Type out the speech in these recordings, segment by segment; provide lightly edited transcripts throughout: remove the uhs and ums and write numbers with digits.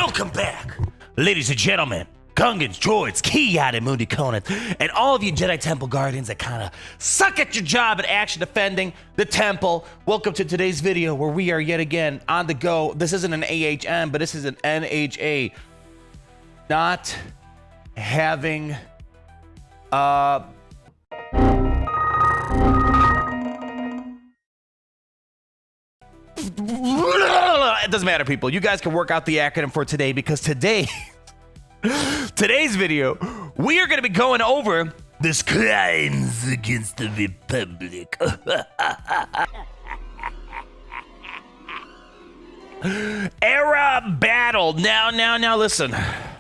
Welcome back, ladies and gentlemen, Gungans, droids, Kiyat, Mundi Conan, and all of you Jedi Temple Guardians that kind of suck at your job at action defending the temple. Welcome to today's video where we are yet again on the go. This isn't an AHM, but this is an NHA. Not having it doesn't matter, people. You guys can work out the acronym for today, because today's video, we are going to be going over this crimes against the Republic. Era battle. Now, listen.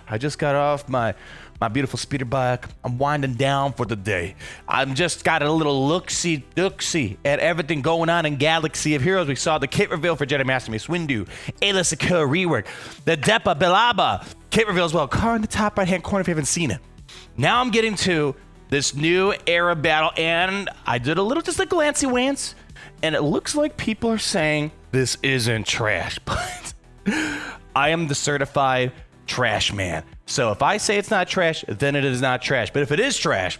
I just got off my beautiful speeder bike. I'm winding down for the day. I'm just got a little look-see at everything going on in Galaxy of Heroes. We saw the kit reveal for Jedi Master Mace Windu, Ayla Secura rework, the Depa Billaba kit reveal as well. Car in the top right-hand corner if you haven't seen it. Now I'm getting to this new era battle, and I did a little just a glancey-wance, and it looks like people are saying this isn't trash, but I am the certified trash man. So if I say it's not trash, then it is not trash. But if it is trash...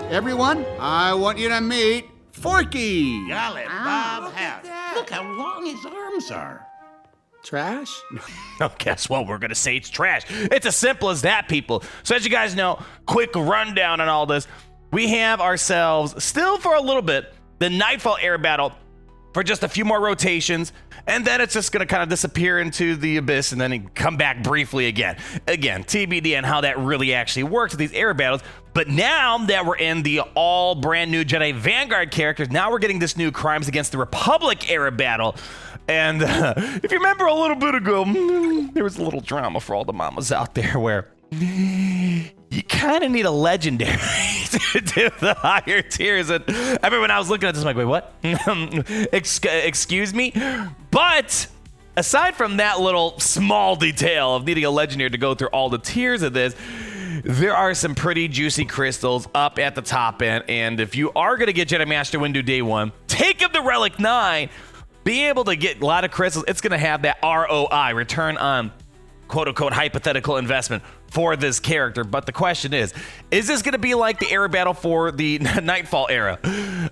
Everyone, I want you to meet Forky. Golly, Bob House. Look how long his arms are. Trash? Oh, guess what? We're going to say it's trash. It's as simple as that, people. So as you guys know, quick rundown on all this. We have ourselves, still for a little bit, the Nightfall Air Battle for just a few more rotations. And then it's just going to kind of disappear into the abyss and then come back briefly again. Again, TBD on how that really actually works with these air battles. But now that we're in the all brand new Jedi Vanguard characters, now we're getting this new Crimes Against the Republic era battle. And if you remember a little bit ago, there was a little drama for all the mamas out there where you kind of need a legendary to do the higher tiers. And I remember when I was looking at this, I'm like, wait, what? Excuse me? But aside from that little small detail of needing a legendary to go through all the tiers of this, there are some pretty juicy crystals up at the top end. And if you are going to get Jedi Master Windu day one, take up the Relic 9, be able to get a lot of crystals. It's going to have that ROI, return on quote-unquote hypothetical investment for this character. But the question is this going to be like the era battle for the Nightfall era?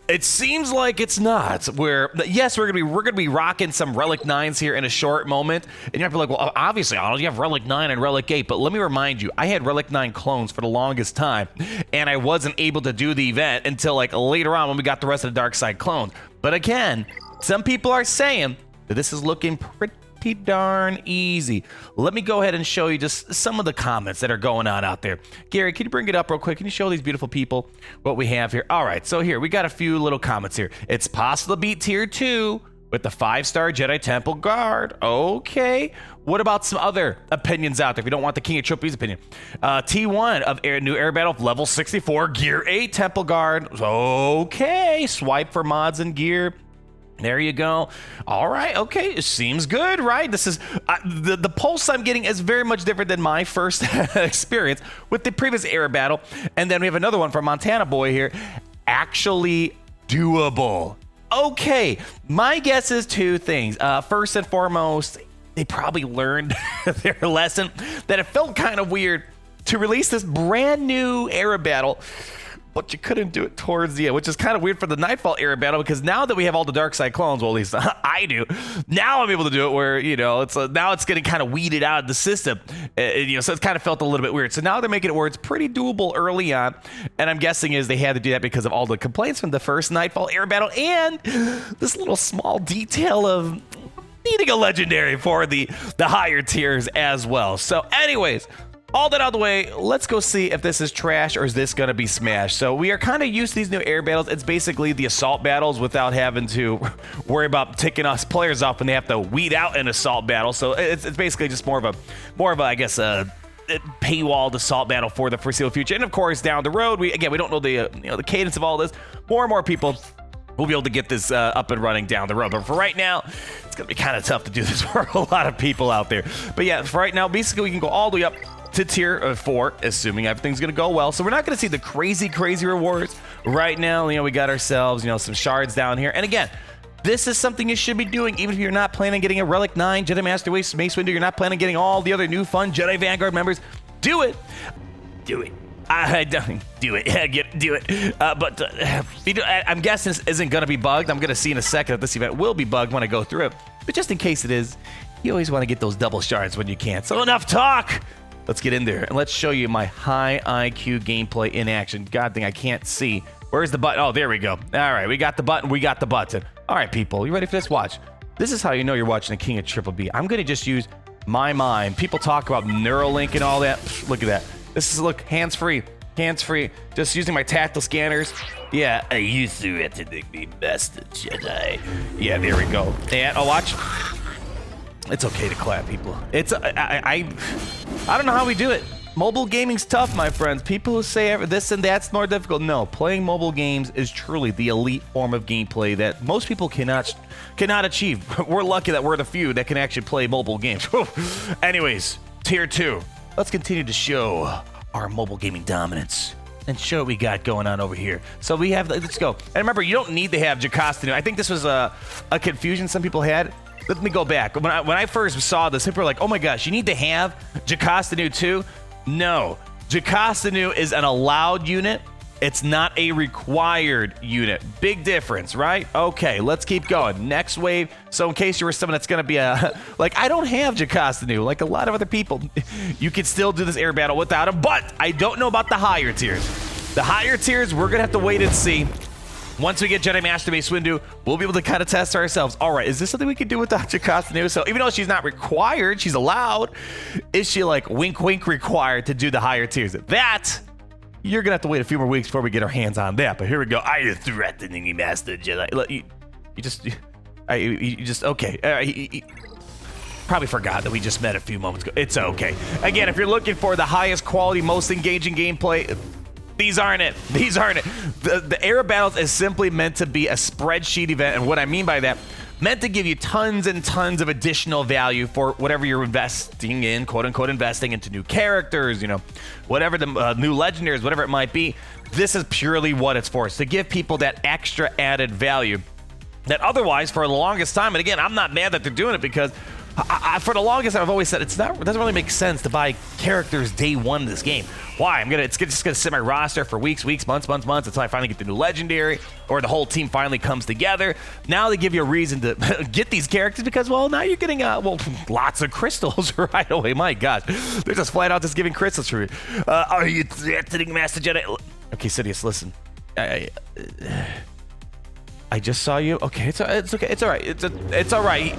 It seems like it's not. Where yes, we're gonna be rocking some Relic 9s here in a short moment, and you're gonna be like, well, obviously, Arnold, you have Relic 9 and Relic 8, but let me remind you, I had Relic 9 clones for the longest time, and I wasn't able to do the event until like later on when we got the rest of the Dark Side clones. But again, some people are saying that this is looking pretty darn easy. Let me go ahead and show you just some of the comments that are going on out there. Gary, can you bring it up real quick? Can you show these beautiful people what we have here? All right, so here we got a few little comments here. It's possible to beat tier 2 with the 5-star Jedi Temple Guard. Okay. What about some other opinions out there if you don't want the King of Trophies opinion? T1 of new air battle level 64 gear 8 Temple Guard. Okay. Swipe for mods and gear. There you go. All right. Okay. It seems good, right? This is the pulse I'm getting is very much different than my first experience with the previous era battle. And then we have another one from Montana Boy here. Actually doable. Okay. My guess is two things. First and foremost, they probably learned their lesson that it felt kind of weird to release this brand new era battle, but you couldn't do it towards the end, which is kind of weird for the Nightfall era battle, because now that we have all the Dark Side clones, well, at least I do, now I'm able to do it where, you know, it's now it's getting kind of weeded out of the system, you know, so it's kind of felt a little bit weird. So now they're making it where it's pretty doable early on, and I'm guessing is they had to do that because of all the complaints from the first Nightfall era battle and this little small detail of needing a legendary for the higher tiers as well. So anyways, all that out of the way, let's go see if this is trash or is this going to be smashed. So we are kind of used to these new air battles. It's basically the assault battles without having to worry about ticking us players off when they have to weed out an assault battle. So it's basically just more of a I guess a paywalled assault battle for the foreseeable future. And of course, down the road, we don't know the the cadence of all this. More and more people will be able to get this up and running down the road. But for right now, it's going to be kind of tough to do this for a lot of people out there. But yeah, for right now, basically we can go all the way up to tier 4, assuming everything's going to go well. So we're not going to see the crazy rewards right now. We got ourselves, some shards down here. And again, This is something you should be doing, even if you're not planning on getting a Relic 9 Jedi Master Race Mace Windu. You're not planning on getting all the other new fun Jedi Vanguard members. Do it. Do it. I don't do it. Do it. I'm guessing this isn't going to be bugged. I'm going to see in a second if this event will be bugged when I go through it. But just in case it is, you always want to get those double shards when you can. So enough talk. Let's get in there and let's show you my high IQ gameplay in action. God dang, I can't see. Where's the button? Oh, there we go. All right, we got the button. We got the button. All right, people, you ready for this? Watch. This is how you know you're watching a King of Triple B. I'm going to just use my mind. People talk about Neuralink and all that. Look at that. This is, look, hands-free. Hands-free. Just using my tactile scanners. Yeah, I used to have to be Master Jedi. Yeah, there we go. And, oh, watch. It's okay to clap, people. It's, I don't know how we do it. Mobile gaming's tough, my friends. People who say this and that's more difficult. No, playing mobile games is truly the elite form of gameplay that most people cannot achieve. We're lucky that we're the few that can actually play mobile games. Anyways, tier 2. Let's continue to show our mobile gaming dominance and show what we got going on over here. So we have, let's go. And remember, you don't need to have Jocasta Nu. I think this was a confusion some people had. Let me go back. When I first saw this, people were like, oh my gosh, you need to have Jocasta Nu too? No, Jocasta Nu is an allowed unit. It's not a required unit. Big difference, right? Okay, let's keep going. Next wave. So in case you were someone that's going to be like, I don't have Jocasta Nu, like a lot of other people, you can still do this air battle without him, but I don't know about the higher tiers. The higher tiers, we're going to have to wait and see. Once we get Jedi Master Mace Windu, we'll be able to kind of test ourselves. All right, is this something we can do without Jocasta Nu? So even though she's not required, she's allowed. Is she like wink, wink required to do the higher tiers? That, you're going to have to wait a few more weeks before we get our hands on that. But here we go. I am threatening Master Jedi. Look, you just, okay. He probably forgot that we just met a few moments ago. It's okay. Again, if you're looking for the highest quality, most engaging gameplay, these aren't it. These aren't it. The Air Battles is simply meant to be a spreadsheet event, and what I mean by that, meant to give you tons and tons of additional value for whatever you're investing in, quote-unquote investing into new characters, you know, whatever the new legendaries, whatever it might be. This is purely what it's for. It's to give people that extra added value that otherwise, for the longest time, and again, I'm not mad that they're doing it because for the longest time, I've always said it doesn't really make sense to buy characters day one in this game. Why? It's just gonna sit my roster for weeks, months until I finally get the new legendary or the whole team finally comes together. Now they give you a reason to get these characters because, well, now you're getting lots of crystals right away. My God, they're just flat out just giving crystals for you. Are you threatening Master Jedi? Okay, Sidious, listen. I just saw you. Okay, it's okay. It's all right. It's all right.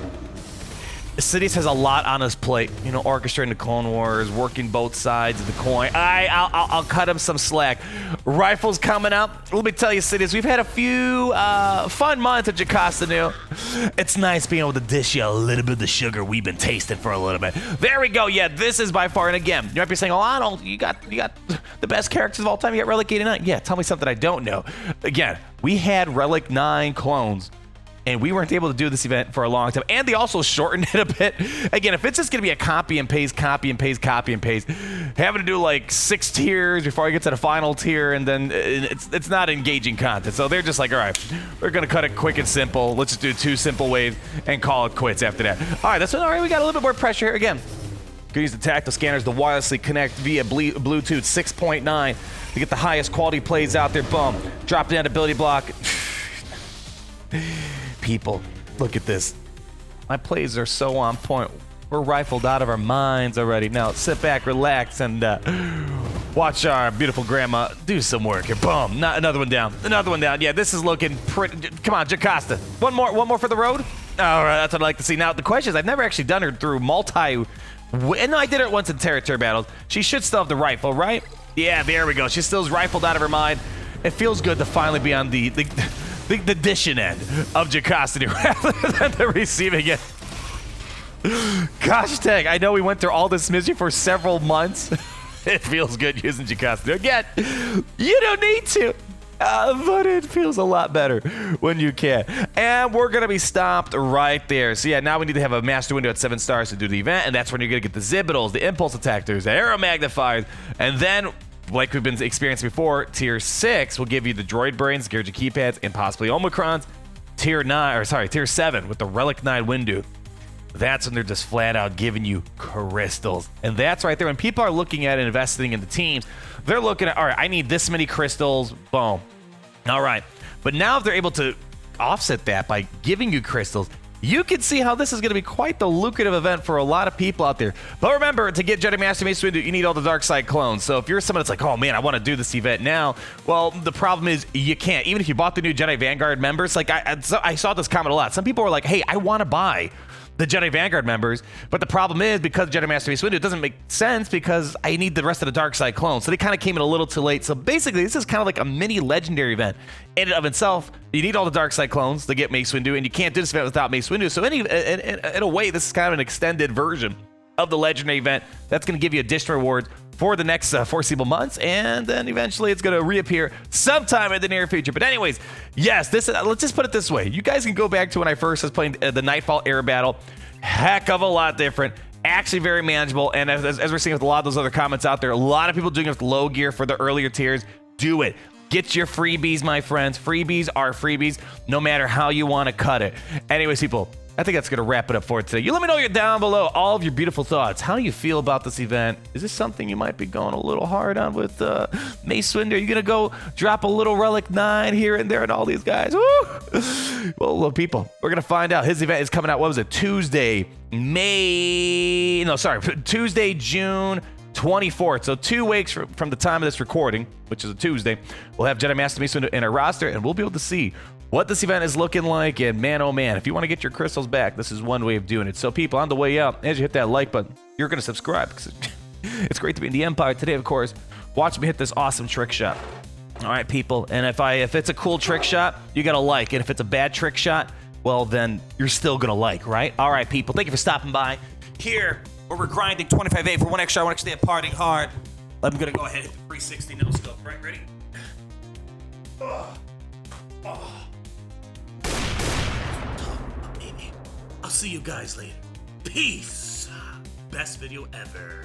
Sidious has a lot on his plate, you know, orchestrating the Clone Wars, working both sides of the coin. I'll cut him some slack. Rifles coming up. Let me tell you, Sidious, we've had a few fun months at Jocasta Nu. It's nice being able to dish you a little bit of the sugar we've been tasting for a little bit. There we go. Yeah, this is by far, and again, you might be saying, oh, you got the best characters of all time. You got Relic 89. Yeah, tell me something I don't know. Again, we had Relic 9 clones, and we weren't able to do this event for a long time. And they also shortened it a bit. Again, if it's just going to be a copy and paste, having to do like 6 tiers before I get to the final tier, and then it's not engaging content. So they're just like, all right, we're going to cut it quick and simple. Let's just do 2 simple waves and call it quits after that. All right, all right, we got a little bit more pressure here. Again, could use the tactile scanners to wirelessly connect via Bluetooth 6.9 to get the highest quality plays out there. Boom. Drop down ability block. People, look at this. My plays are so on point. We're rifled out of our minds already. Now sit back, relax, and watch our beautiful grandma do some work here. Boom. Another one down. Another one down. Yeah, this is looking pretty. Come on, Jocasta. One more for the road. All right, that's what I'd like to see. Now the question is, I've never actually done her through multi. And I did it once in territory battles. She should still have the rifle, right? Yeah, there we go. She still's rifled out of her mind. It feels good to finally be on the dishing end of Jocasta Nu rather than the receiving end. Gosh dang, I know we went through all this misery for several months. It feels good using Jocasta Nu. Again, you don't need to, but it feels a lot better when you can. And we're going to be stopped right there. So yeah, now we need to have a Master Windu at 7 stars to do the event, and that's when you're going to get the Zibitals, the Impulse Attackers, the Arrow Magnifiers, and then, like we've been experiencing before, Tier 6 will give you the Droid Brains, Gearja Keypads, and possibly Omicrons. tier 7 with the Relic 9 Windu, that's when they're just flat out giving you crystals. And that's right there. When people are looking at investing in the teams, they're looking at, all right, I need this many crystals. Boom. All right. But now if they're able to offset that by giving you crystals, you can see how this is going to be quite the lucrative event for a lot of people out there. But remember, to get Jedi Master Mace Windu, you need all the dark side clones. So if you're someone that's like, oh man, I want to do this event now, well, the problem is you can't. Even if you bought the new Jedi Vanguard members, like I saw this comment a lot. Some people were like, hey, I want to buy the Jedi Vanguard members, but the problem is because Jedi Master Mace Windu, it doesn't make sense because I need the rest of the dark side clones. So they kind of came in a little too late. So basically, this is kind of like a mini legendary event in and of itself. You need all the dark side clones to get Mace Windu, and you can't do this event without Mace Windu. So in a way, this is kind of an extended version of the legendary event that's going to give you additional rewards for the next foreseeable months, and then eventually it's going to reappear sometime in the near future. But anyways, yes, this let's just put it this way. You guys can go back to when I first was playing the Nightfall Air Battle. Heck of a lot different. Actually very manageable, and as we're seeing with a lot of those other comments out there, a lot of people doing it with low gear for the earlier tiers. Do it. Get your freebies, my friends. Freebies are freebies, no matter how you want to cut it. Anyways, people, I think that's going to wrap it up for today. You let me know down below all of your beautiful thoughts. How do you feel about this event? Is this something you might be going a little hard on with Mace Windu? Are you going to go drop a little Relic 9 here and there and all these guys? Woo! Well, people, we're going to find out. His event is coming out, what was it, Tuesday, June 24th. So 2 weeks from the time of this recording, which is a Tuesday, we'll have Jedi Master Mace Windu in our roster, and we'll be able to see what this event is looking like. And man, oh man, if you want to get your crystals back, this is one way of doing it. So people, on the way out, as you hit that like button, you're going to subscribe because it's great to be in the Empire. Today, of course, watch me hit this awesome trick shot. All right, people, and if it's a cool trick shot, you got to like. And if it's a bad trick shot, well, then you're still going to like, right? All right, people, thank you for stopping by here where we're grinding 25A for 1 extra. I want to stay partying hard. I'm going to go ahead and hit the 360 no scope. Right, ready? I'll see you guys later. Peace. Best video ever.